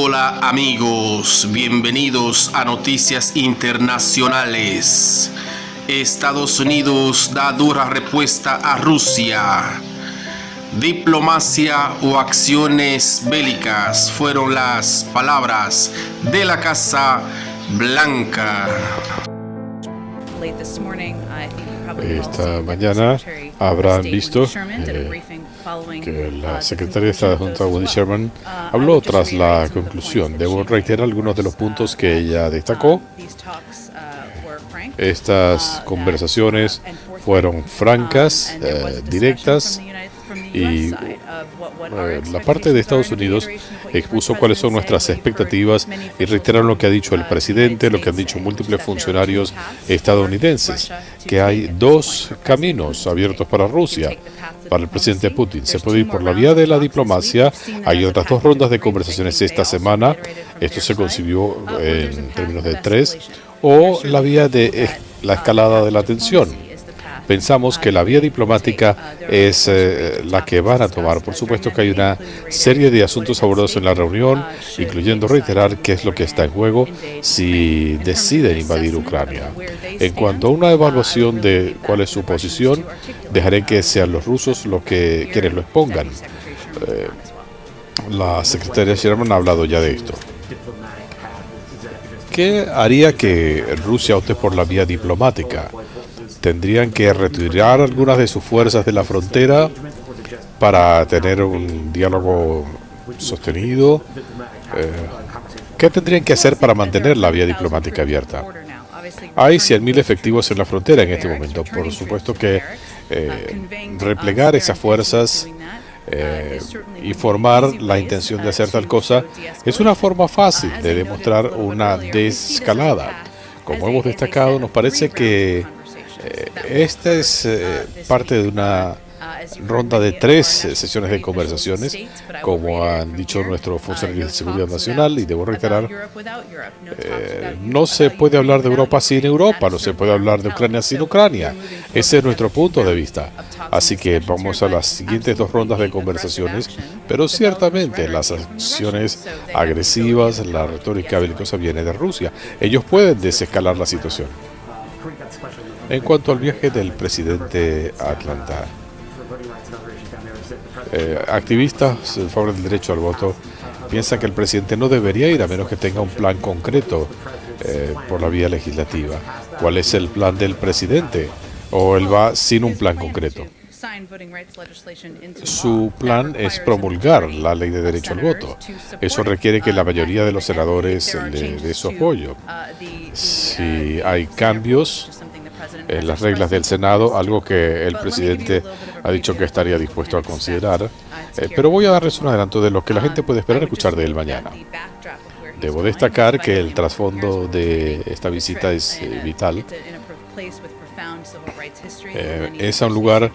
Hola amigos, bienvenidos a Noticias Internacionales. Estados Unidos da dura respuesta a Rusia. Diplomacia o acciones bélicas fueron las palabras de la Casa Blanca. Esta mañana habrán visto que la secretaria de Estado Adjunta Wendy Sherman habló tras la conclusión. Debo reiterar algunos de los puntos que ella destacó. Estas conversaciones fueron francas, directas, y la parte de Estados Unidos expuso cuáles son nuestras expectativas y reiteraron lo que ha dicho el presidente, lo que han dicho múltiples funcionarios estadounidenses, que hay dos caminos abiertos para Rusia, para el presidente Putin. Se puede ir por la vía de la diplomacia. Hay otras dos rondas de conversaciones esta semana. Esto se concibió en términos de 3, o la vía de la escalada de la tensión. Pensamos que la vía diplomática es la que van a tomar. Por supuesto que hay una serie de asuntos abordados en la reunión, incluyendo reiterar qué es lo que está en juego si deciden invadir Ucrania. En cuanto a una evaluación de cuál es su posición, dejaré que sean los rusos quienes lo expongan. La secretaria Sherman ha hablado ya de esto. ¿Qué haría que Rusia opte por la vía diplomática? Tendrían que retirar algunas de sus fuerzas de la frontera para tener un diálogo sostenido. ¿Qué tendrían que hacer para mantener la vía diplomática abierta? Hay 100.000 efectivos en la frontera en este momento. Por supuesto que replegar esas fuerzas y formar la intención de hacer tal cosa es una forma fácil de demostrar una desescalada. Como hemos destacado, nos parece que esta es parte de una ronda de 3 sesiones de conversaciones, como han dicho nuestros funcionarios de seguridad nacional, y debo reiterar, no se puede hablar de Europa sin Europa, no se puede hablar de Ucrania sin Ucrania. Ese es nuestro punto de vista. Así que vamos a las siguientes 2 rondas de conversaciones, pero ciertamente las acciones agresivas, la retórica belicosa viene de Rusia. Ellos pueden desescalar la situación. En cuanto al viaje del presidente a Atlanta, activistas en favor del derecho al voto piensan que el presidente no debería ir a menos que tenga un plan concreto por la vía legislativa. ¿Cuál es el plan del presidente? ¿O él va sin un plan concreto? Su plan es promulgar la ley de derecho al voto. Eso requiere que la mayoría de los senadores le dé su apoyo. Si hay cambios en las reglas del Senado, algo que el presidente ha dicho que estaría dispuesto a considerar, pero voy a darles un adelanto de lo que la gente puede esperar escuchar de él mañana. Debo destacar que el trasfondo de esta visita es vital. Es a un lugar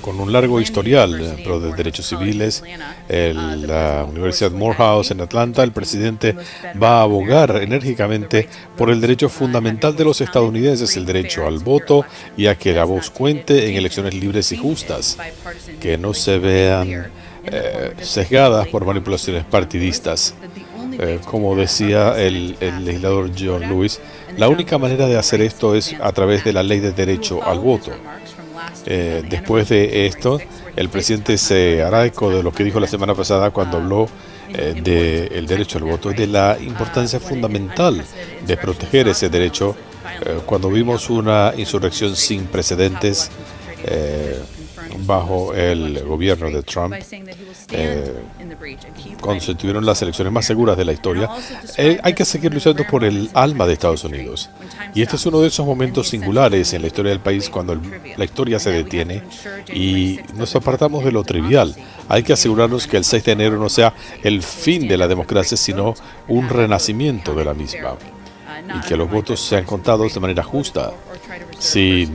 con un largo historial pro de derechos civiles. La Universidad Morehouse en Atlanta, el presidente va a abogar enérgicamente por el derecho fundamental de los estadounidenses, el derecho al voto y a que la voz cuente en elecciones libres y justas, que no se vean sesgadas por manipulaciones partidistas. Como decía el legislador John Lewis, la única manera de hacer esto es a través de la ley de derecho al voto. Después de esto, el presidente se hará eco de lo que dijo la semana pasada cuando habló del derecho al voto y de la importancia fundamental de proteger ese derecho cuando vimos una insurrección sin precedentes bajo el gobierno de Trump, constituyeron las elecciones más seguras de la historia. Hay que seguir luchando por el alma de Estados Unidos. Y este es uno de esos momentos singulares en la historia del país cuando la historia se detiene y nos apartamos de lo trivial. Hay que asegurarnos que el 6 de enero no sea el fin de la democracia, sino un renacimiento de la misma. Y que los votos sean contados de manera justa, sin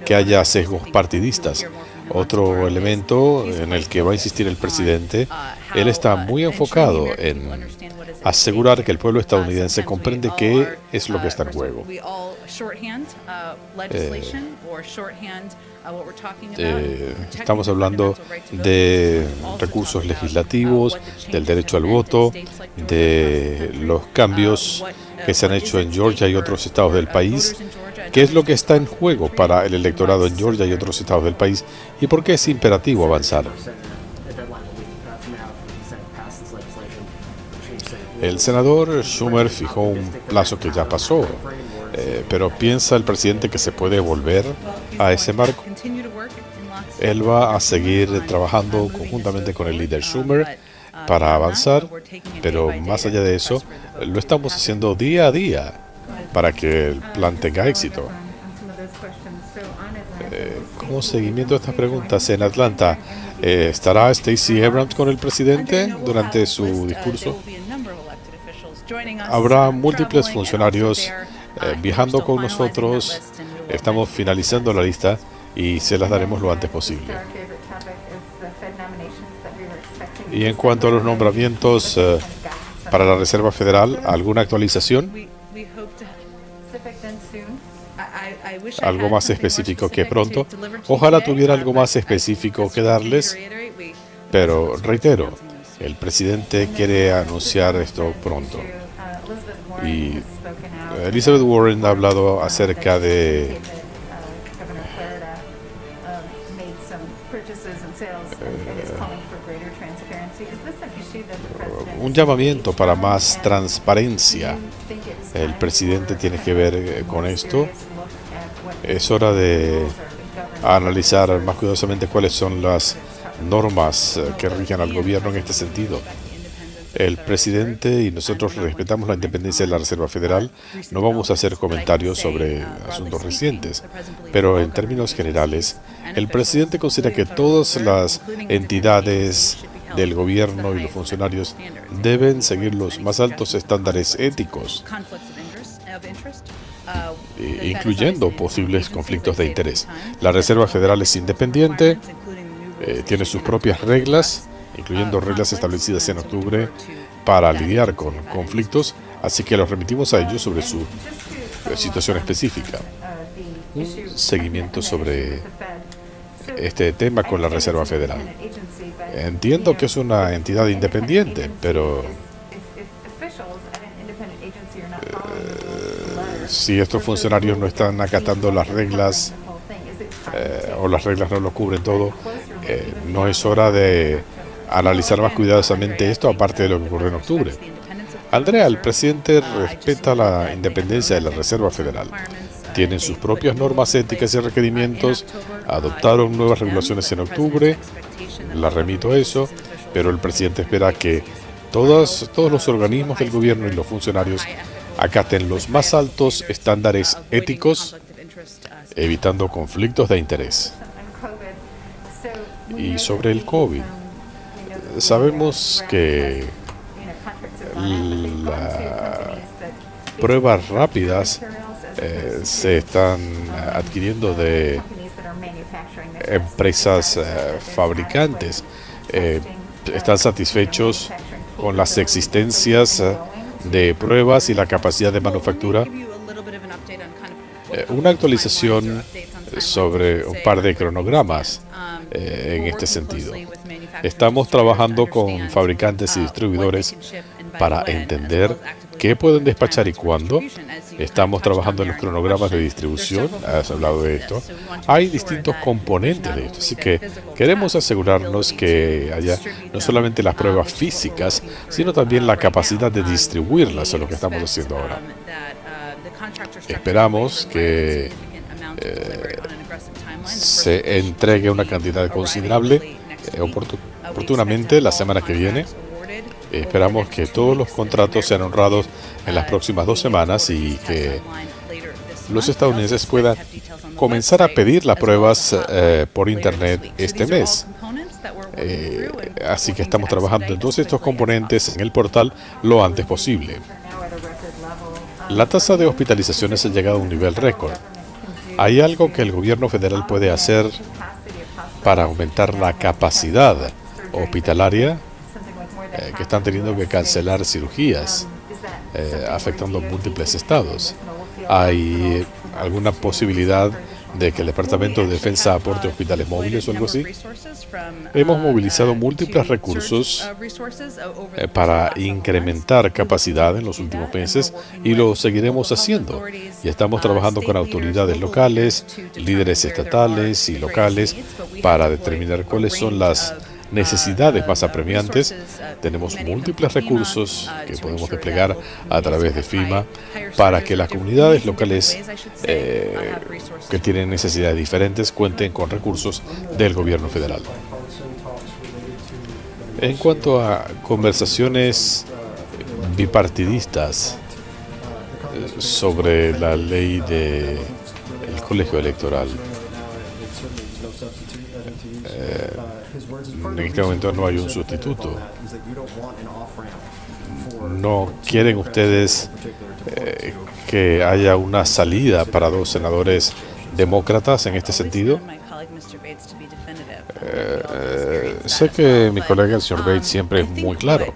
que haya sesgos partidistas. Otro elemento en el que va a insistir el presidente, él está muy enfocado en asegurar que el pueblo estadounidense comprende qué es lo que está en juego. Estamos hablando de recursos legislativos, del derecho al voto, de los cambios que se han hecho en Georgia y otros estados del país. ¿Qué es lo que está en juego para el electorado en Georgia y otros estados del país? ¿Y por qué es imperativo avanzar? El senador Schumer fijó un plazo que ya pasó, pero ¿piensa el presidente que se puede volver a ese marco? Él va a seguir trabajando conjuntamente con el líder Schumer para avanzar, pero más allá de eso, lo estamos haciendo día a día para que el plan tenga éxito. Como seguimiento a estas preguntas, en Atlanta, ¿estará Stacey Abrams con el presidente durante su discurso? Habrá múltiples funcionarios viajando con nosotros. Estamos finalizando la lista y se las daremos lo antes posible. Y en cuanto a los nombramientos para la Reserva Federal, ¿alguna actualización? ¿Algo más específico que pronto? Ojalá tuviera algo más específico que darles, pero reitero, el presidente quiere anunciar esto pronto. Y Elizabeth Warren ha hablado acerca de un llamamiento para más transparencia. El presidente tiene que ver con esto. Es hora de analizar más cuidadosamente cuáles son las normas que rigen al gobierno en este sentido. El presidente y nosotros respetamos la independencia de la Reserva Federal. No vamos a hacer comentarios sobre asuntos recientes, pero en términos generales, el presidente considera que todas las entidades del gobierno y los funcionarios deben seguir los más altos estándares éticos, incluyendo posibles conflictos de interés. La Reserva Federal es independiente, tiene sus propias reglas, incluyendo reglas establecidas en octubre para lidiar con conflictos, así que los remitimos a ellos sobre su situación específica. Un seguimiento sobre este tema con la Reserva Federal. Entiendo que es una entidad independiente, pero si estos funcionarios no están acatando las reglas o las reglas no lo cubren todo, no es hora de analizar más cuidadosamente esto, aparte de lo que ocurrió en octubre. Andrea, el presidente respeta la independencia de la Reserva Federal. Tienen sus propias normas éticas y requerimientos, adoptaron nuevas regulaciones en octubre, la remito a eso, pero el presidente espera que todos los organismos del gobierno y los funcionarios acaten los más altos estándares éticos, evitando conflictos de interés. Y sobre el COVID, sabemos que las pruebas rápidas se están adquiriendo de empresas fabricantes. Están satisfechos con las existencias de pruebas y la capacidad de manufactura. Una actualización sobre un par de cronogramas en este sentido. Estamos trabajando con fabricantes y distribuidores para entender qué pueden despachar y cuándo. Estamos trabajando en los cronogramas de distribución, has hablado de esto. Hay distintos componentes de esto, así que queremos asegurarnos que haya no solamente las pruebas físicas, sino también la capacidad de distribuirlas, es lo que estamos haciendo ahora. Esperamos que se entregue una cantidad considerable oportunamente la semana que viene. Esperamos que todos los contratos sean honrados en las próximas 2 semanas y que los estadounidenses puedan comenzar a pedir las pruebas por internet este mes. Así que estamos trabajando en todos estos componentes en el portal lo antes posible. La tasa de hospitalizaciones ha llegado a un nivel récord. ¿Hay algo que el gobierno federal puede hacer para aumentar la capacidad hospitalaria, que están teniendo que cancelar cirugías, afectando múltiples estados. ¿Hay alguna posibilidad de que el Departamento de Defensa aporte hospitales móviles o algo así? Hemos movilizado múltiples recursos para incrementar capacidad en los últimos meses y lo seguiremos haciendo. Y estamos trabajando con autoridades locales, líderes estatales y locales para determinar cuáles son las necesidades más apremiantes. Tenemos múltiples recursos que podemos desplegar a través de FEMA para que las comunidades locales que tienen necesidades diferentes cuenten con recursos del gobierno federal. En cuanto a conversaciones bipartidistas sobre la ley del colegio electoral, en este momento no hay un sustituto. ¿No quieren ustedes que haya una salida para dos senadores demócratas en este sentido? Sé que mi colega, el señor Bates, siempre es muy claro.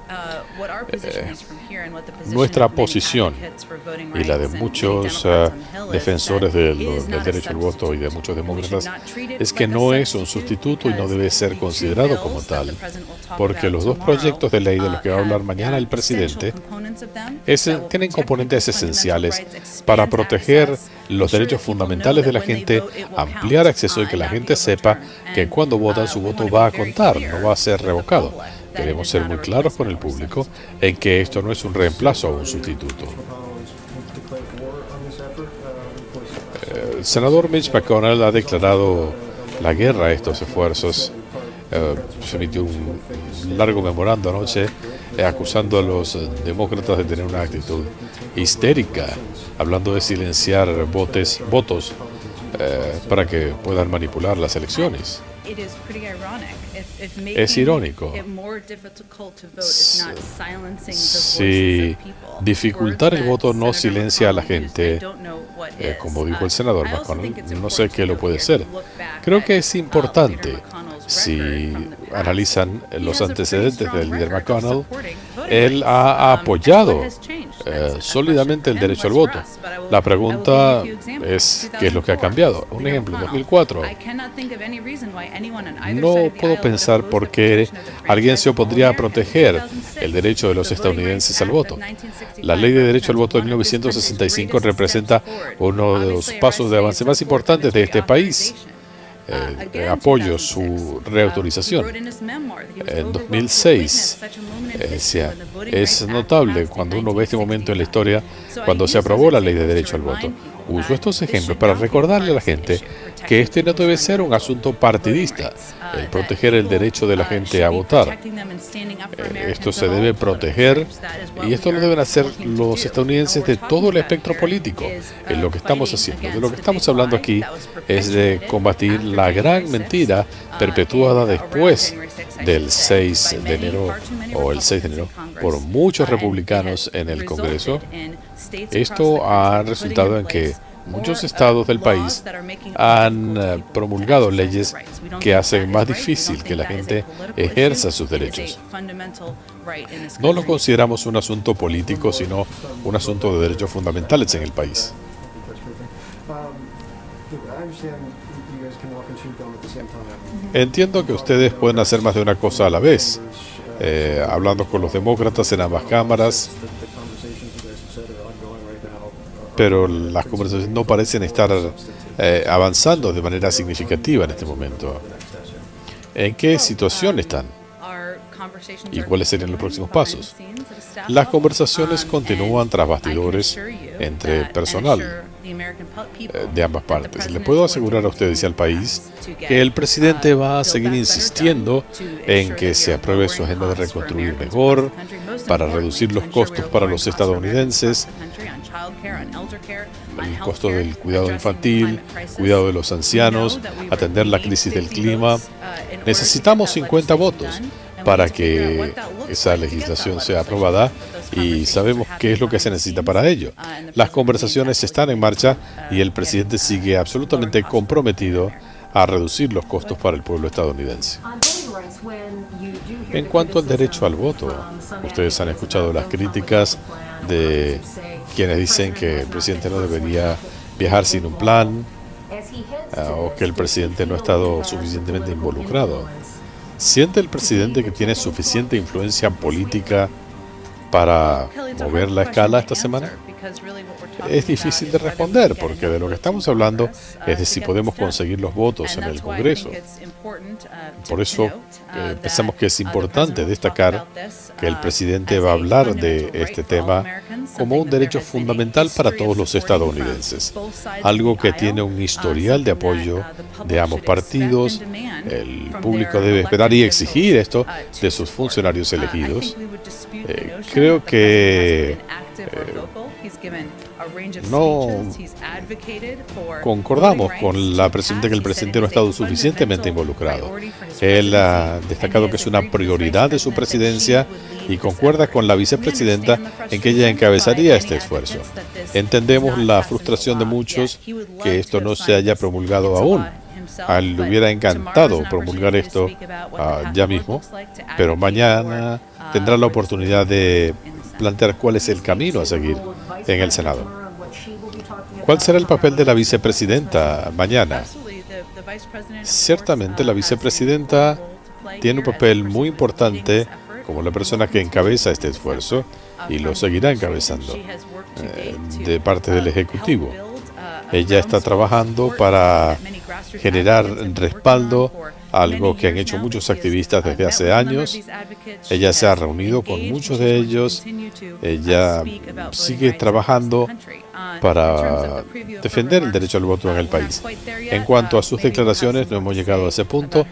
Nuestra posición y la de muchos defensores del derecho al voto y de muchos demócratas es que no es un sustituto y no debe ser considerado como tal, porque los dos proyectos de ley de los que va a hablar mañana el presidente tienen componentes esenciales para proteger los derechos fundamentales de la gente, ampliar acceso y que la gente sepa que cuando votan su voto va a contar, no va a ser revocado. Queremos ser muy claros con el público en que esto no es un reemplazo a un sustituto. El senador Mitch McConnell ha declarado la guerra a estos esfuerzos. Se emitió un largo memorando anoche acusando a los demócratas de tener una actitud histérica, hablando de silenciar votos para que puedan manipular las elecciones. Es irónico. Si dificultar el voto no silencia a la gente, como dijo el senador McConnell, no sé qué lo puede ser. Creo que es importante, si analizan los antecedentes del líder McConnell, él ha apoyado sólidamente el derecho al voto. La pregunta es, ¿qué es lo que ha cambiado? Un ejemplo, en 2004. No puedo pensar por qué alguien se opondría a proteger el derecho de los estadounidenses al voto. La Ley de Derecho al Voto de 1965 representa uno de los pasos de avance más importantes de este país. Apoyo su reautorización. En 2006, decía, es notable cuando uno ve este momento en la historia, cuando se aprobó la Ley de Derecho al Voto. Uso estos ejemplos para recordarle a la gente que este no debe ser un asunto partidista, el proteger el derecho de la gente a votar. Esto se debe proteger y esto lo deben hacer los estadounidenses de todo el espectro político. En lo que estamos haciendo, de lo que estamos hablando aquí es de combatir la gran mentira perpetuada después del 6 de enero o el 6 de enero por muchos republicanos en el Congreso. Esto ha resultado en que muchos estados del país han promulgado leyes que hacen más difícil que la gente ejerza sus derechos. No lo consideramos un asunto político, sino un asunto de derechos fundamentales en el país. Entiendo que ustedes pueden hacer más de una cosa a la vez, hablando con los demócratas en ambas cámaras, pero las conversaciones no parecen estar avanzando de manera significativa en este momento. ¿En qué situación están? ¿Y cuáles serían los próximos pasos? Las conversaciones continúan tras bastidores entre personal de ambas partes. Le puedo asegurar a ustedes y al país que el presidente va a seguir insistiendo en que se apruebe su agenda de reconstruir mejor, para reducir los costos para los estadounidenses, el costo del cuidado infantil, cuidado de los ancianos, atender la crisis del clima. Necesitamos 50 votos para que esa legislación sea aprobada y sabemos qué es lo que se necesita para ello. Las conversaciones están en marcha y el presidente sigue absolutamente comprometido a reducir los costos para el pueblo estadounidense. En cuanto al derecho al voto, ustedes han escuchado las críticas de quienes dicen que el presidente no debería viajar sin un plan, o que el presidente no ha estado suficientemente involucrado. ¿Siente el presidente que tiene suficiente influencia política para mover la escala esta semana? Es difícil de responder, porque de lo que estamos hablando es de si podemos conseguir los votos en el Congreso. Por eso pensamos que es importante destacar que el presidente va a hablar de este tema como un derecho fundamental para todos los estadounidenses, algo que tiene un historial de apoyo de ambos partidos. El público debe esperar y exigir esto de sus funcionarios elegidos. Creo que no concordamos con la presidenta que el presidente no ha estado suficientemente involucrado. Él ha destacado que es una prioridad de su presidencia y concuerda con la vicepresidenta en que ella encabezaría este esfuerzo. Entendemos la frustración de muchos que esto no se haya promulgado aún. A él le hubiera encantado promulgar esto ya mismo, pero mañana tendrá la oportunidad de plantear cuál es el camino a seguir en el Senado. ¿Cuál será el papel de la vicepresidenta mañana? Ciertamente la vicepresidenta tiene un papel muy importante como la persona que encabeza este esfuerzo y lo seguirá encabezando de parte del Ejecutivo. Ella está trabajando para generar respaldo, algo que han hecho muchos activistas desde hace años. Ella se ha reunido con muchos de ellos. Ella sigue trabajando para defender el derecho al voto en el país. En cuanto a sus declaraciones, no hemos llegado a ese punto.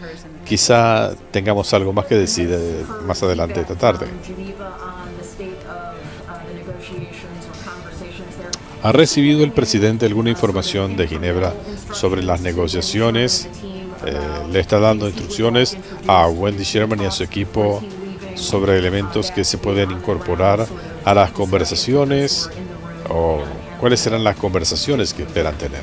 Quizá tengamos algo más que decir más adelante esta tarde. ¿Ha recibido el presidente alguna información de Ginebra sobre las negociaciones? ¿Le está dando instrucciones a Wendy Sherman y a su equipo sobre elementos que se pueden incorporar a las conversaciones? ¿O cuáles serán las conversaciones que esperan tener?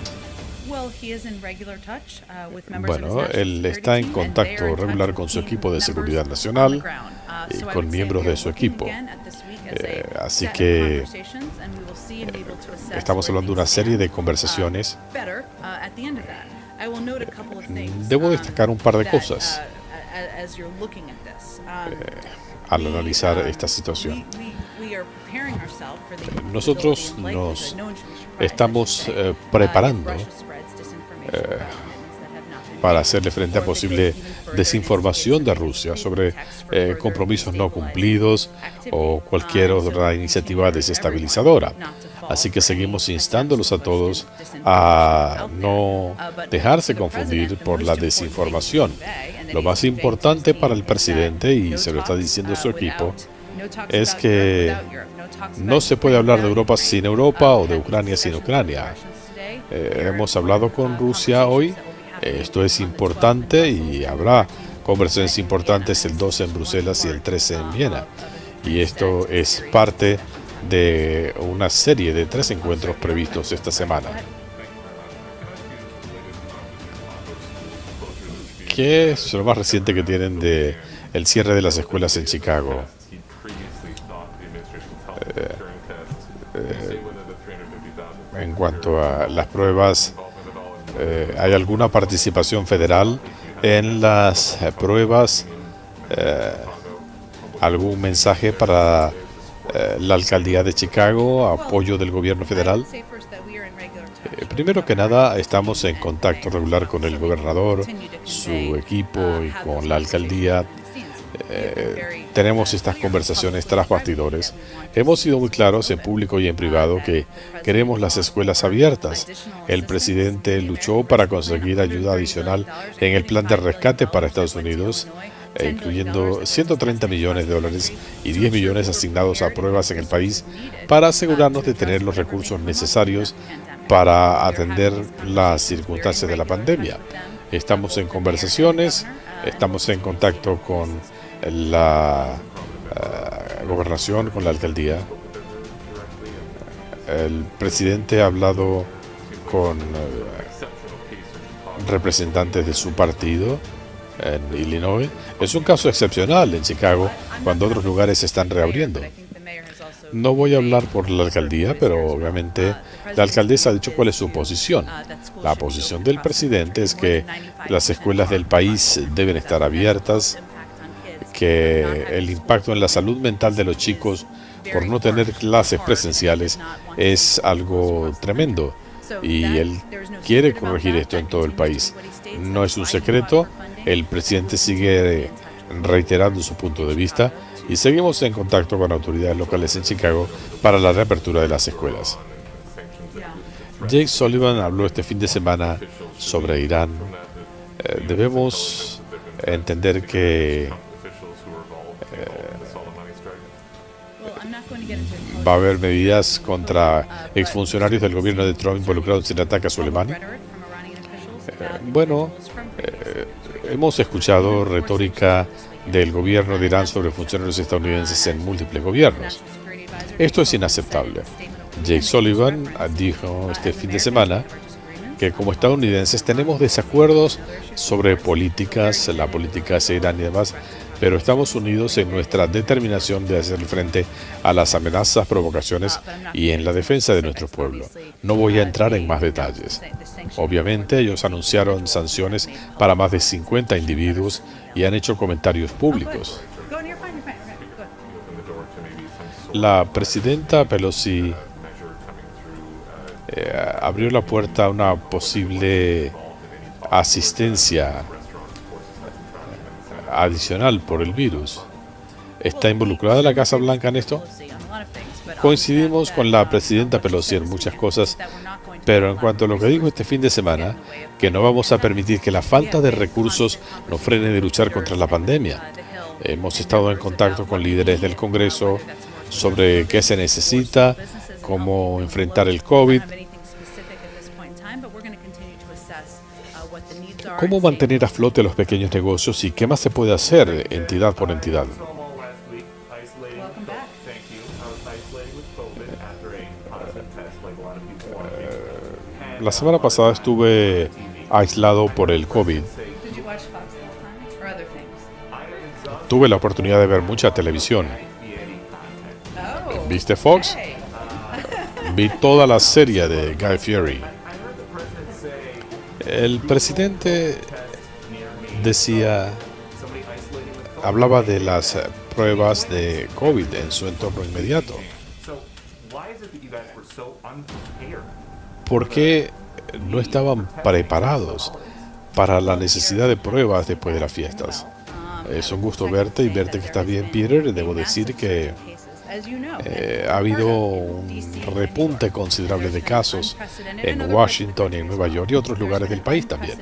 Bueno, él está en contacto regular con su equipo de seguridad nacional y con miembros de su equipo. Así que estamos hablando de una serie de conversaciones. Debo destacar un par de cosas al analizar esta situación. Nosotros nos estamos preparando para hacerle frente a posible desinformación de Rusia sobre compromisos no cumplidos o cualquier otra iniciativa desestabilizadora. Así que seguimos instándolos a todos a no dejarse confundir por la desinformación. Lo más importante para el presidente, y se lo está diciendo su equipo, es que no se puede hablar de Europa sin Europa o de Ucrania sin Ucrania. Hemos hablado con Rusia hoy. Esto es importante y habrá conversaciones importantes el 12 en Bruselas y el 13 en Viena. Y esto es parte de una serie de 3 encuentros previstos esta semana. ¿Qué es lo más reciente que tienen de el cierre de las escuelas en Chicago? En cuanto a las pruebas, ¿hay alguna participación federal en las pruebas? ¿Algún mensaje para la alcaldía de Chicago, apoyo del gobierno federal? Primero que nada, estamos en contacto regular con el gobernador, su equipo y con la alcaldía. Tenemos estas conversaciones tras bastidores. Hemos sido muy claros en público y en privado que queremos las escuelas abiertas. El presidente luchó para conseguir ayuda adicional en el plan de rescate para Estados Unidos, incluyendo $130 millones y 10 millones asignados a pruebas en el país para asegurarnos de tener los recursos necesarios para atender las circunstancias de la pandemia. Estamos en conversaciones, estamos en contacto con la gobernación, con la alcaldía. El presidente ha hablado con representantes de su partido en Illinois. Es un caso excepcional en Chicago, cuando otros lugares se están reabriendo. No voy a hablar por la alcaldía, pero obviamente la alcaldesa ha dicho cuál es su posición. La posición del presidente es que las escuelas del país deben estar abiertas, que el impacto en la salud mental de los chicos por no tener clases presenciales es algo tremendo, y él quiere corregir esto en todo el país. No es un secreto, el presidente sigue reiterando su punto de vista y seguimos en contacto con autoridades locales en Chicago para la reapertura de las escuelas. Jake Sullivan habló este fin de semana sobre Irán. Debemos entender que va a haber medidas contra exfuncionarios del gobierno de Trump involucrados en el ataque a Soleimani. Hemos escuchado retórica del gobierno de Irán sobre funcionarios estadounidenses en múltiples gobiernos. Esto es inaceptable. Jake Sullivan dijo este fin de semana que como estadounidenses tenemos desacuerdos sobre políticas, la política hacia Irán y demás, pero estamos unidos en nuestra determinación de hacer frente a las amenazas, provocaciones y en la defensa de nuestro pueblo. No voy a entrar en más detalles. Obviamente, ellos anunciaron sanciones para más de 50 individuos y han hecho comentarios públicos. La presidenta Pelosi abrió la puerta a una posible asistencia adicional por el virus. ¿Está involucrada la Casa Blanca en esto? Coincidimos con la presidenta Pelosi en muchas cosas, pero en cuanto a lo que dijo este fin de semana, que no vamos a permitir que la falta de recursos nos frene de luchar contra la pandemia. Hemos estado en contacto con líderes del Congreso sobre qué se necesita, cómo enfrentar el COVID, cómo mantener a flote los pequeños negocios y qué más se puede hacer entidad por entidad. La semana pasada estuve aislado por el COVID. Tuve la oportunidad de ver mucha televisión. ¿Viste Fox? Vi toda la serie de Guy Fieri. El presidente hablaba de las pruebas de COVID en su entorno inmediato. ¿Por qué no estaban preparados para la necesidad de pruebas después de las fiestas? Es un gusto verte y verte que estás bien, Peter. Debo decir que ha habido un repunte considerable de casos en Washington y en Nueva York y otros lugares del país también.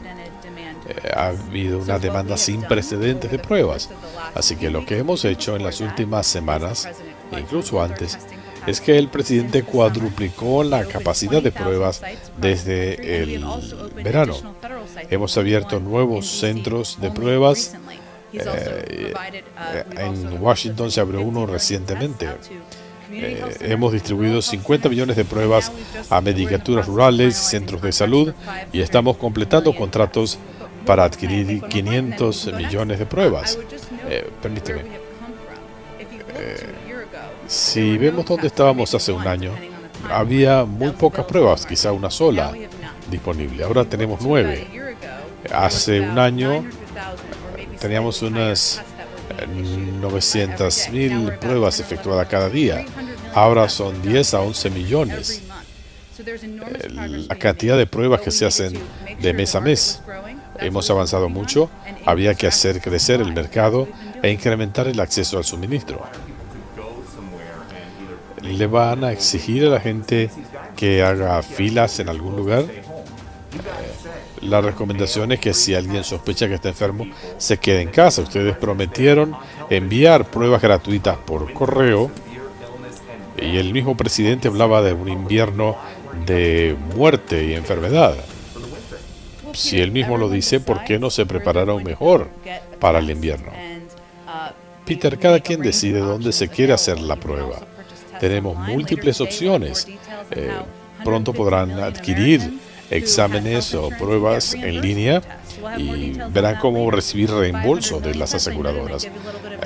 Ha habido una demanda sin precedentes de pruebas. Así que lo que hemos hecho en las últimas semanas, e incluso antes, es que el presidente cuadruplicó la capacidad de pruebas desde el verano. Hemos abierto nuevos centros de pruebas. En Washington se abrió uno recientemente. Hemos distribuido 50 millones de pruebas a medicaturas rurales y centros de salud y estamos completando contratos para adquirir 500 millones de pruebas. Permíteme. Si vemos dónde estábamos hace un año, había muy pocas pruebas, quizá una sola disponible. Ahora tenemos 9. Hace un año teníamos unas 900.000 pruebas efectuadas cada día. Ahora son 10 a 11 millones. La cantidad de pruebas que se hacen de mes a mes. Hemos avanzado mucho. Había que hacer crecer el mercado e incrementar el acceso al suministro. ¿Le van a exigir a la gente que haga filas en algún lugar? La recomendación es que si alguien sospecha que está enfermo, se quede en casa. Ustedes prometieron enviar pruebas gratuitas por correo y el mismo presidente hablaba de un invierno de muerte y enfermedad. Si él mismo lo dice, ¿por qué no se prepararon mejor para el invierno? Peter, cada quien decide dónde se quiere hacer la prueba. Tenemos múltiples opciones. Pronto podrán adquirir exámenes o pruebas en línea y verán cómo recibir reembolso de las aseguradoras.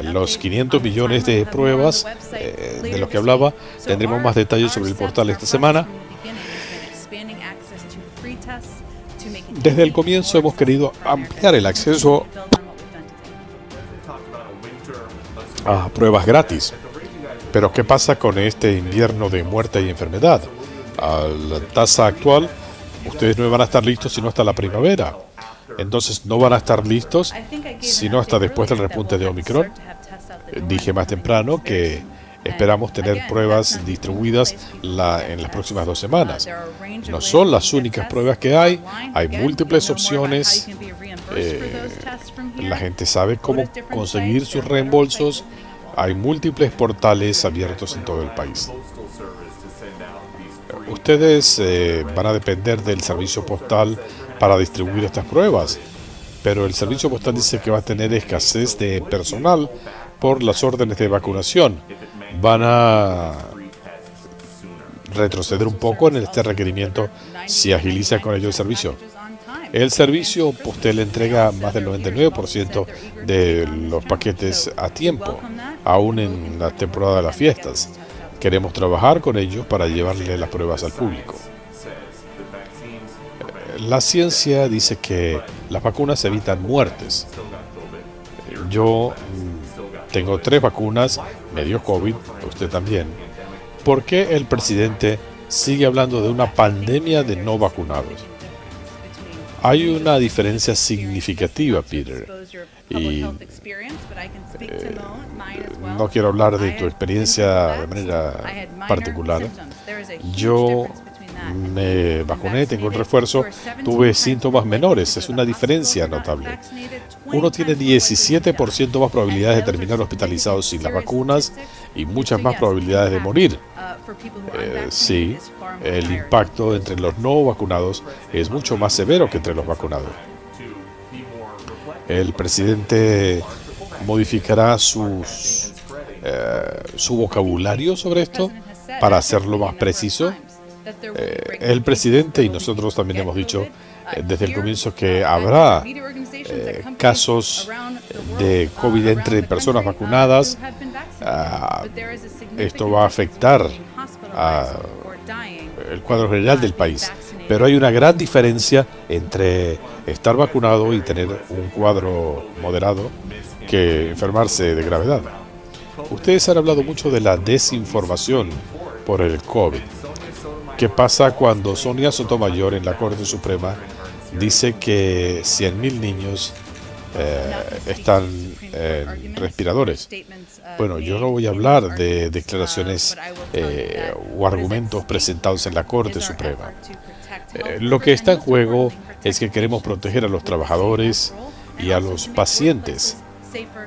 Los 500 millones de pruebas de los que hablaba, tendremos más detalles sobre el portal esta semana. Desde el comienzo hemos querido ampliar el acceso a pruebas gratis. Pero ¿qué pasa con este invierno de muerte y enfermedad? A la tasa actual, ustedes no van a estar listos sino hasta la primavera. Entonces no van a estar listos sino hasta después del repunte de Omicron. Dije más temprano que esperamos tener pruebas distribuidas en las próximas 2 semanas. No son las únicas pruebas que hay múltiples opciones. La gente sabe cómo conseguir sus reembolsos. Hay múltiples portales abiertos en todo el país. Ustedes van a depender del servicio postal para distribuir estas pruebas, pero el servicio postal dice que va a tener escasez de personal por las órdenes de vacunación. Van a retroceder un poco en este requerimiento si agiliza con ello el servicio. El servicio postal entrega más del 99% de los paquetes a tiempo, aún en la temporada de las fiestas. Queremos trabajar con ellos para llevarle las pruebas al público. La ciencia dice que las vacunas evitan muertes. Yo tengo 3 vacunas, me dio COVID, usted también. ¿Por qué el presidente sigue hablando de una pandemia de no vacunados? Hay una diferencia significativa, Peter, y no quiero hablar de tu experiencia de manera particular. Yo me vacuné, tengo el refuerzo, tuve síntomas menores, es una diferencia notable. Uno tiene 17% más probabilidades de terminar hospitalizado sin las vacunas y muchas más probabilidades de morir. Sí, el impacto entre los no vacunados es mucho más severo que entre los vacunados. El presidente modificará su vocabulario sobre esto para hacerlo más preciso. El presidente y nosotros también hemos dicho desde el comienzo que habrá casos de COVID entre personas vacunadas. Esto va a afectar el cuadro general del país, pero hay una gran diferencia entre estar vacunado y tener un cuadro moderado que enfermarse de gravedad. Ustedes han hablado mucho de la desinformación por el COVID. ¿Qué pasa cuando Sonia Sotomayor en la Corte Suprema dice que 100.000 niños están en respiradores? Bueno, yo no voy a hablar de declaraciones o argumentos presentados en la Corte Suprema. Lo que está en juego es que queremos proteger a los trabajadores y a los pacientes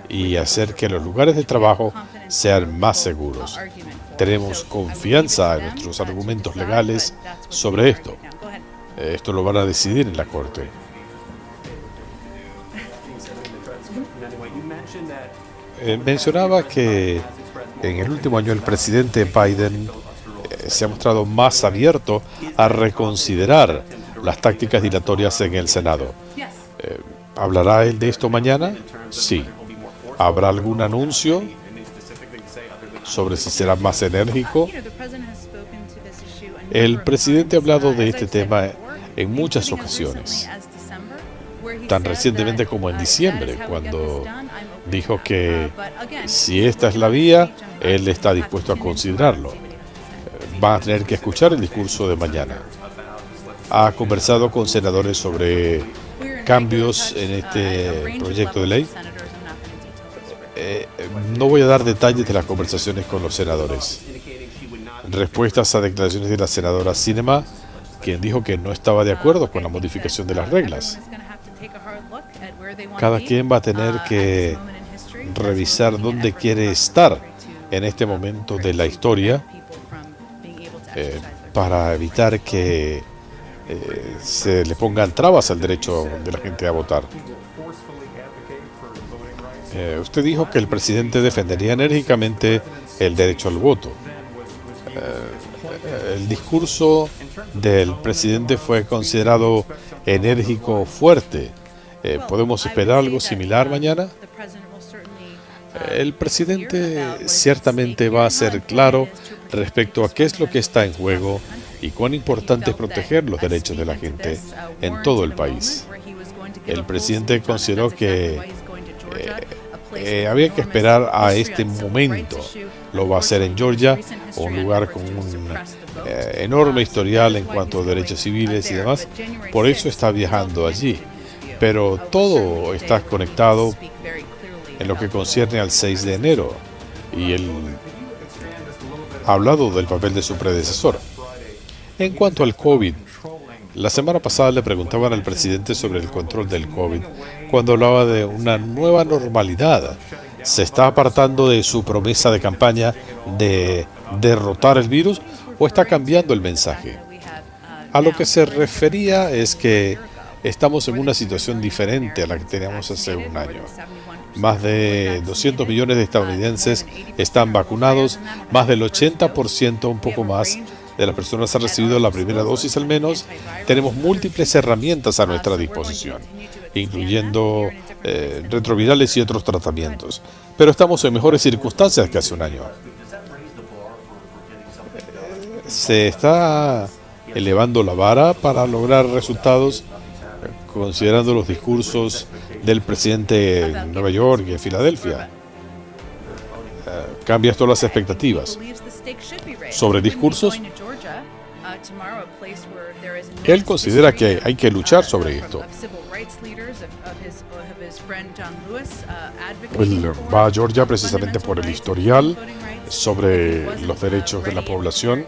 y hacer que los lugares de trabajo sean más seguros. Tenemos confianza en nuestros argumentos legales sobre esto. Esto lo van a decidir en la Corte. Mencionaba que en el último año el presidente Biden se ha mostrado más abierto a reconsiderar las tácticas dilatorias en el Senado. ¿Hablará él de esto mañana? Sí. ¿Habrá algún anuncio sobre si será más enérgico? El presidente ha hablado de este tema en muchas ocasiones, tan recientemente como en diciembre, cuando dijo que si esta es la vía, él está dispuesto a considerarlo. Van a tener que escuchar el discurso de mañana. Ha conversado con senadores sobre cambios en este proyecto de ley. No voy a dar detalles de las conversaciones con los senadores. Respuestas a declaraciones de la senadora Sinema, quien dijo que no estaba de acuerdo con la modificación de las reglas. Cada quien va a tener que revisar dónde quiere estar en este momento de la historia para evitar que se le pongan trabas al derecho de la gente a votar. Usted dijo que el presidente defendería enérgicamente el derecho al voto. El discurso del presidente fue considerado enérgico, fuerte. ¿Podemos esperar algo similar mañana? El presidente ciertamente va a ser claro respecto a qué es lo que está en juego y cuán importante es proteger los derechos de la gente en todo el país. El presidente consideró que había que esperar a este momento. Lo va a hacer en Georgia, un lugar con un enorme historial en cuanto a derechos civiles y demás. Por eso está viajando allí. Pero todo está conectado en lo que concierne al 6 de enero. Y él ha hablado del papel de su predecesor. En cuanto al COVID, la semana pasada le preguntaban al presidente sobre el control del COVID cuando hablaba de una nueva normalidad. ¿Se está apartando de su promesa de campaña de derrotar el virus o está cambiando el mensaje? A lo que se refería es que estamos en una situación diferente a la que teníamos hace un año. Más de 200 millones de estadounidenses están vacunados, más del 80%, un poco más, de las personas han recibido la primera dosis al menos. Tenemos múltiples herramientas a nuestra disposición, incluyendo retrovirales y otros tratamientos. Pero estamos en mejores circunstancias que hace un año. Se está elevando la vara para lograr resultados, considerando los discursos del presidente en Nueva York y en Filadelfia. Cambia esto las expectativas. Sobre discursos, él considera que hay que luchar sobre esto. Él va a Georgia precisamente por el historial sobre los derechos de la población.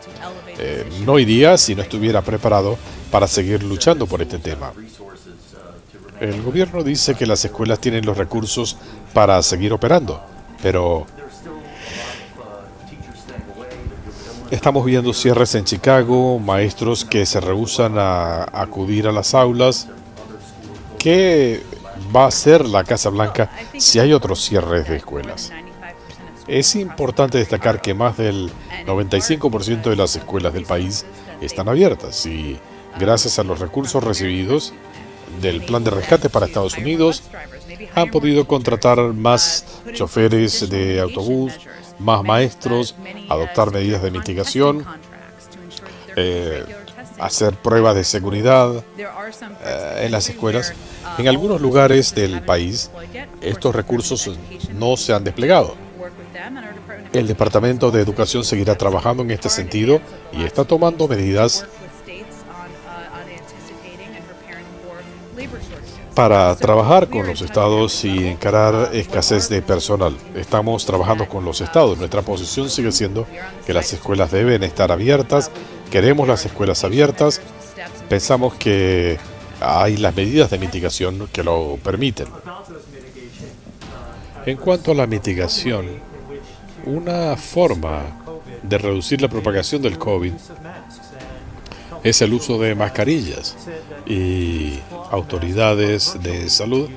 No iría si no estuviera preparado para seguir luchando por este tema. El gobierno dice que las escuelas tienen los recursos para seguir operando, pero estamos viendo cierres en Chicago, maestros que se rehúsan a acudir a las aulas. ¿Qué va a hacer la Casa Blanca si hay otros cierres de escuelas? Es importante destacar que más del 95% de las escuelas del país están abiertas y gracias a los recursos recibidos del plan de rescate para Estados Unidos han podido contratar más choferes de autobús, más maestros, adoptar medidas de mitigación, hacer pruebas de seguridad en las escuelas. En algunos lugares del país estos recursos no se han desplegado. El Departamento de Educación seguirá trabajando en este sentido y está tomando medidas para trabajar con los estados y encarar escasez de personal. Estamos trabajando con los estados. Nuestra posición sigue siendo que las escuelas deben estar abiertas. Queremos las escuelas abiertas. Pensamos que hay las medidas de mitigación que lo permiten. En cuanto a la mitigación, una forma de reducir la propagación del COVID es el uso de mascarillas, y autoridades de salud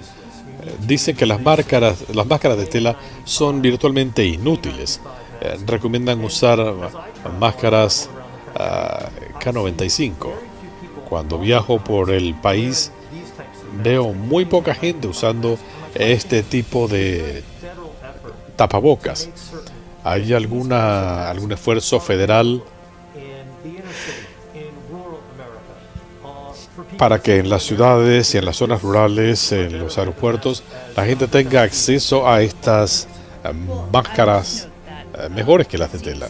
dicen que las máscaras de tela son virtualmente inútiles. Recomiendan usar máscaras K95. Cuando viajo por el país veo muy poca gente usando este tipo de tapabocas. ¿Hay algún esfuerzo federal para que en las ciudades y en las zonas rurales, en los aeropuertos, la gente tenga acceso a estas máscaras mejores que las de tela?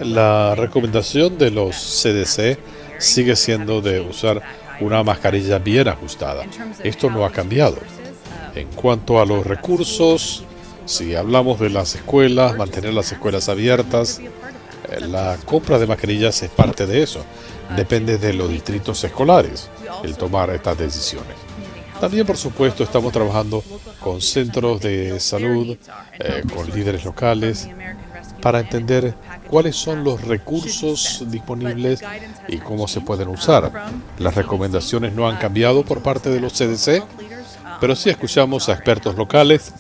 La recomendación de los CDC sigue siendo de usar una mascarilla bien ajustada. Esto no ha cambiado. En cuanto a los recursos, si hablamos de las escuelas, mantener las escuelas abiertas, la compra de mascarillas es parte de eso. Depende de los distritos escolares el tomar estas decisiones. También, por supuesto, estamos trabajando con centros de salud, con líderes locales, para entender cuáles son los recursos disponibles y cómo se pueden usar. Las recomendaciones no han cambiado por parte de los CDC, pero sí escuchamos a expertos locales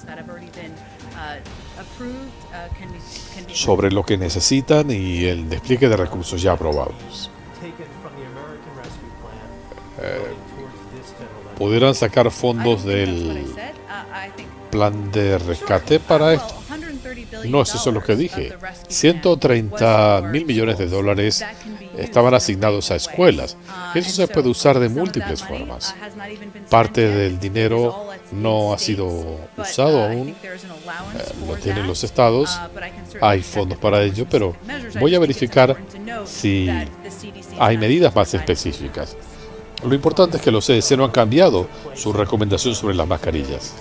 sobre lo que necesitan y el despliegue de recursos ya aprobados. ¿Pudieran sacar fondos del plan de rescate para esto? No es eso lo que dije. 130.000 millones de dólares estaban asignados a escuelas. Eso se puede usar de múltiples formas. Parte del dinero no ha sido usado aún, lo tienen los estados, hay fondos para ello, pero voy a verificar si hay medidas más específicas. Lo importante es que los CDC no han cambiado su recomendación sobre las mascarillas.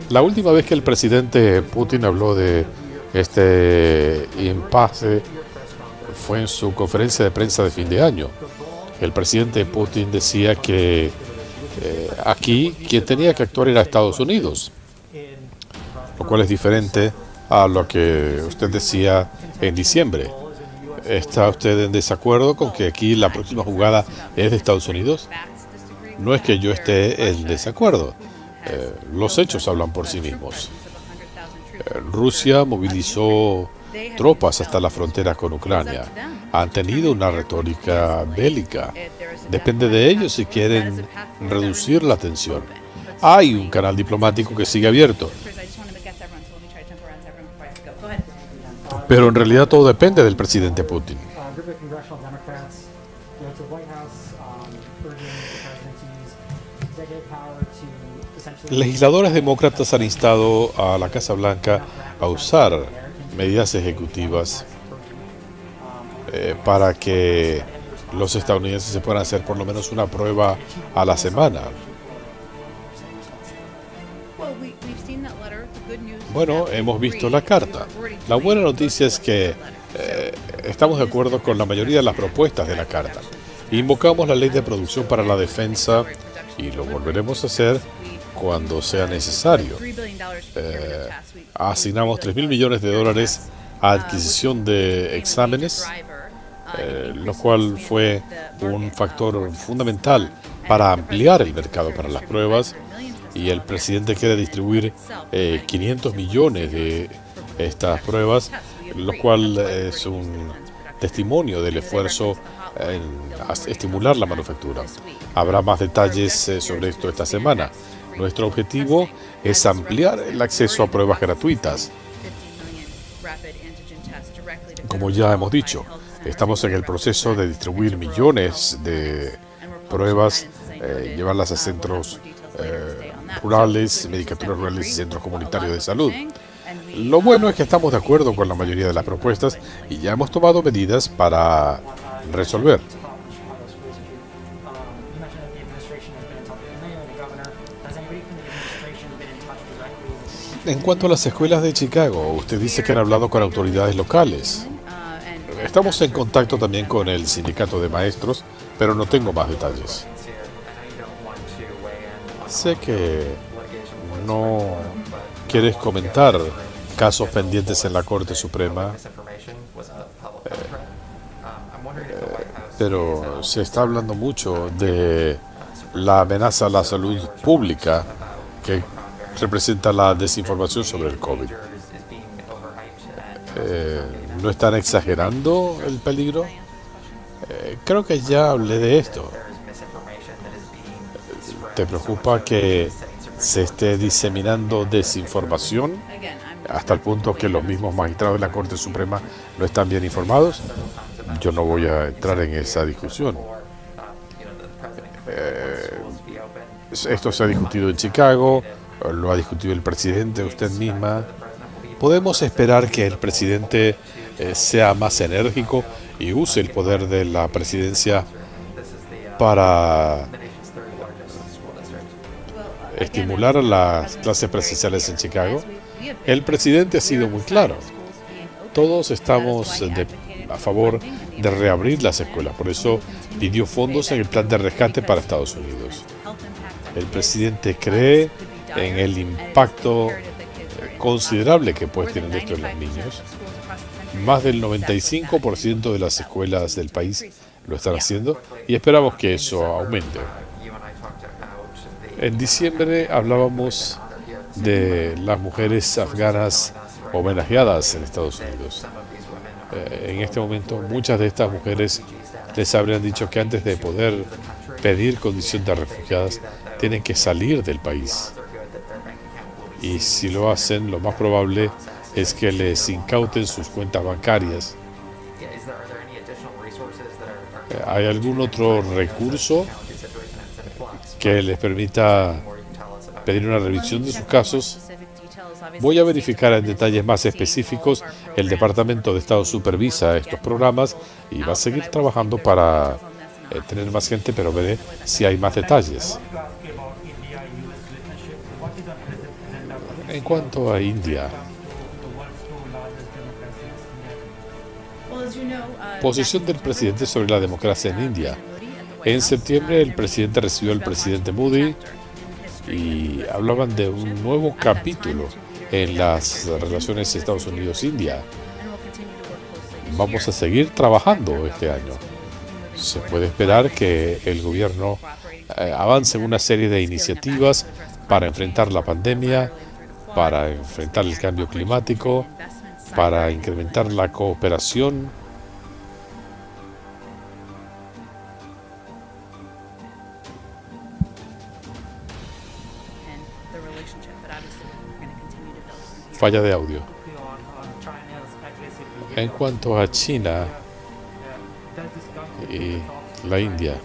La última vez que el presidente Putin habló de este impasse fue en su conferencia de prensa de fin de año. El presidente Putin decía que aquí quien tenía que actuar era Estados Unidos, lo cual es diferente a lo que usted decía en diciembre. ¿Está usted en desacuerdo con que aquí la próxima jugada es de Estados Unidos? No es que yo esté en desacuerdo. Los hechos hablan por sí mismos. Rusia movilizó tropas hasta la frontera con Ucrania. Han tenido una retórica bélica. Depende de ellos si quieren reducir la tensión. Hay un canal diplomático que sigue abierto. Pero en realidad todo depende del presidente Putin. Legisladores demócratas han instado a la Casa Blanca a usar medidas ejecutivas para que los estadounidenses se puedan hacer por lo menos una prueba a la semana. Bueno, hemos visto la carta. La buena noticia es que estamos de acuerdo con la mayoría de las propuestas de la carta. Invocamos la ley de producción para la defensa y lo volveremos a hacer cuando sea necesario. Asignamos $3.000 millones a adquisición de exámenes, lo cual fue un factor fundamental para ampliar el mercado para las pruebas, y el presidente quiere distribuir 500 millones de estas pruebas, lo cual es un testimonio del esfuerzo en estimular la manufactura. Habrá más detalles sobre esto esta semana. Nuestro objetivo es ampliar el acceso a pruebas gratuitas. Como ya hemos dicho, estamos en el proceso de distribuir millones de pruebas, llevarlas a centros rurales, medicaturas rurales y centros comunitarios de salud. Lo bueno es que estamos de acuerdo con la mayoría de las propuestas y ya hemos tomado medidas para resolver. En cuanto a las escuelas de Chicago, usted dice que han hablado con autoridades locales. Estamos en contacto también con el sindicato de maestros, pero no tengo más detalles. Sé que no quieres comentar casos pendientes en la Corte Suprema, pero se está hablando mucho de la amenaza a la salud pública que representa la desinformación sobre el COVID. ¿No están exagerando el peligro? Creo que ya hablé de esto. ¿Te preocupa que se esté diseminando desinformación hasta el punto que los mismos magistrados de la Corte Suprema no están bien informados? Yo no voy a entrar en esa discusión. Esto se ha discutido en Chicago, lo ha discutido el presidente, usted misma. Podemos esperar que el presidente sea más enérgico y use el poder de la presidencia para estimular a las clases presenciales en Chicago. El presidente ha sido muy claro. Todos estamos a favor de reabrir las escuelas, por eso pidió fondos en el plan de rescate para Estados Unidos. El presidente cree en el impacto considerable que puede tener esto en los niños. Más del 95% de las escuelas del país lo están haciendo y esperamos que eso aumente. En diciembre hablábamos de las mujeres afganas homenajeadas en Estados Unidos. En este momento, muchas de estas mujeres les habrían dicho que antes de poder pedir condición de refugiadas, tienen que salir del país. Y si lo hacen, lo más probable es que les incauten sus cuentas bancarias. ¿Hay algún otro recurso que les permita pedir una revisión de sus casos? Voy a verificar en detalles más específicos. El Departamento de Estado supervisa estos programas y va a seguir trabajando para tener más gente, pero veré si hay más detalles. En cuanto a India, posición del presidente sobre la democracia en India. En septiembre el presidente recibió al presidente Modi y hablaban de un nuevo capítulo en las relaciones Estados Unidos-India. Vamos a seguir trabajando este año. Se puede esperar que el gobierno avance en una serie de iniciativas para enfrentar la pandemia, para enfrentar el cambio climático, para incrementar la cooperación. Falla de audio. En cuanto a China y la India,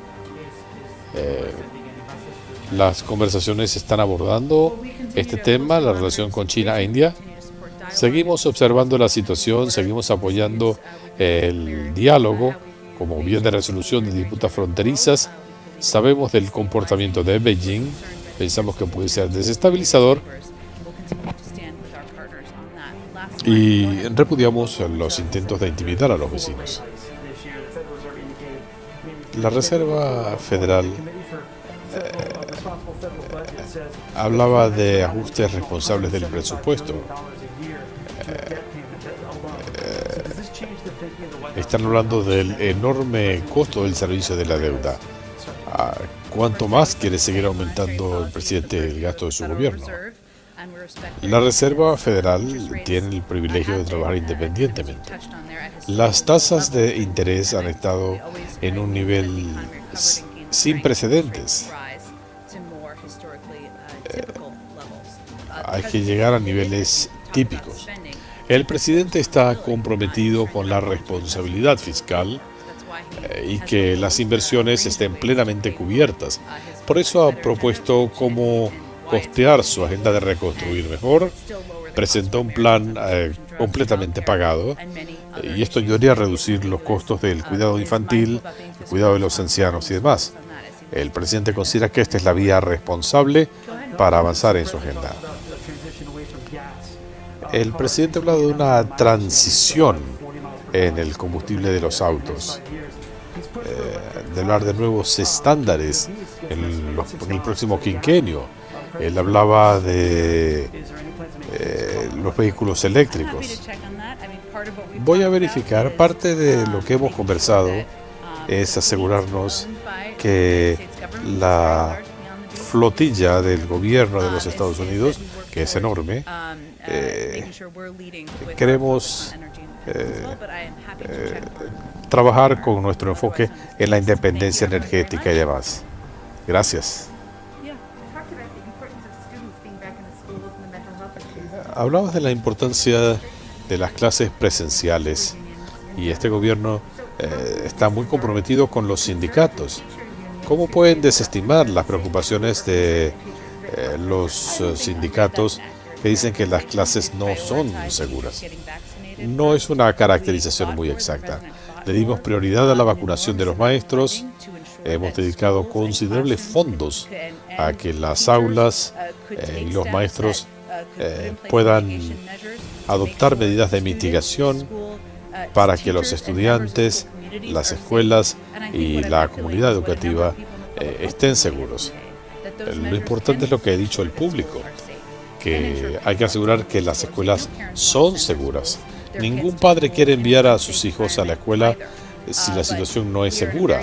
las conversaciones están abordando este tema, la relación con China e India. Seguimos observando la situación, seguimos apoyando el diálogo como vía de resolución de disputas fronterizas. Sabemos del comportamiento de Beijing, pensamos que puede ser desestabilizador y repudiamos los intentos de intimidar a los vecinos. La Reserva Federal hablaba de ajustes responsables del presupuesto. Están hablando del enorme costo del servicio de la deuda. ¿Cuánto más quiere seguir aumentando el presidente el gasto de su gobierno? La Reserva Federal tiene el privilegio de trabajar independientemente. Las tasas de interés han estado en un nivel sin precedentes. Hay que llegar a niveles típicos. El presidente está comprometido con la responsabilidad fiscal y que las inversiones estén plenamente cubiertas. Por eso ha propuesto cómo costear su agenda de reconstruir mejor. Presentó un plan completamente pagado y esto ayudaría a reducir los costos del cuidado infantil, el cuidado de los ancianos y demás. El presidente considera que esta es la vía responsable para avanzar en su agenda. El presidente habla de una transición en el combustible de los autos, de hablar de nuevos estándares en el próximo quinquenio. Él hablaba de los vehículos eléctricos. Voy a verificar. Parte de lo que hemos conversado es asegurarnos que la flotilla del gobierno de los Estados Unidos, que es enorme, queremos trabajar con nuestro enfoque en la independencia energética y demás. Gracias. Hablamos de la importancia de las clases presenciales y este gobierno está muy comprometido con los sindicatos. ¿Cómo pueden desestimar las preocupaciones de los sindicatos que dicen que las clases no son seguras? No es una caracterización muy exacta. Le dimos prioridad a la vacunación de los maestros. Hemos dedicado considerables fondos a que las aulas y los maestros puedan adoptar medidas de mitigación para que los estudiantes, las escuelas y la comunidad educativa estén seguros. Lo importante es lo que ha dicho el público, que hay que asegurar que las escuelas son seguras. Ningún padre quiere enviar a sus hijos a la escuela si la situación no es segura.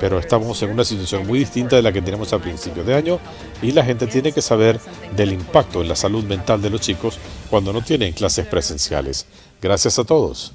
pero estamos en una situación muy distinta de la que tenemos a principios de año y la gente tiene que saber del impacto en la salud mental de los chicos cuando no tienen clases presenciales. Gracias a todos.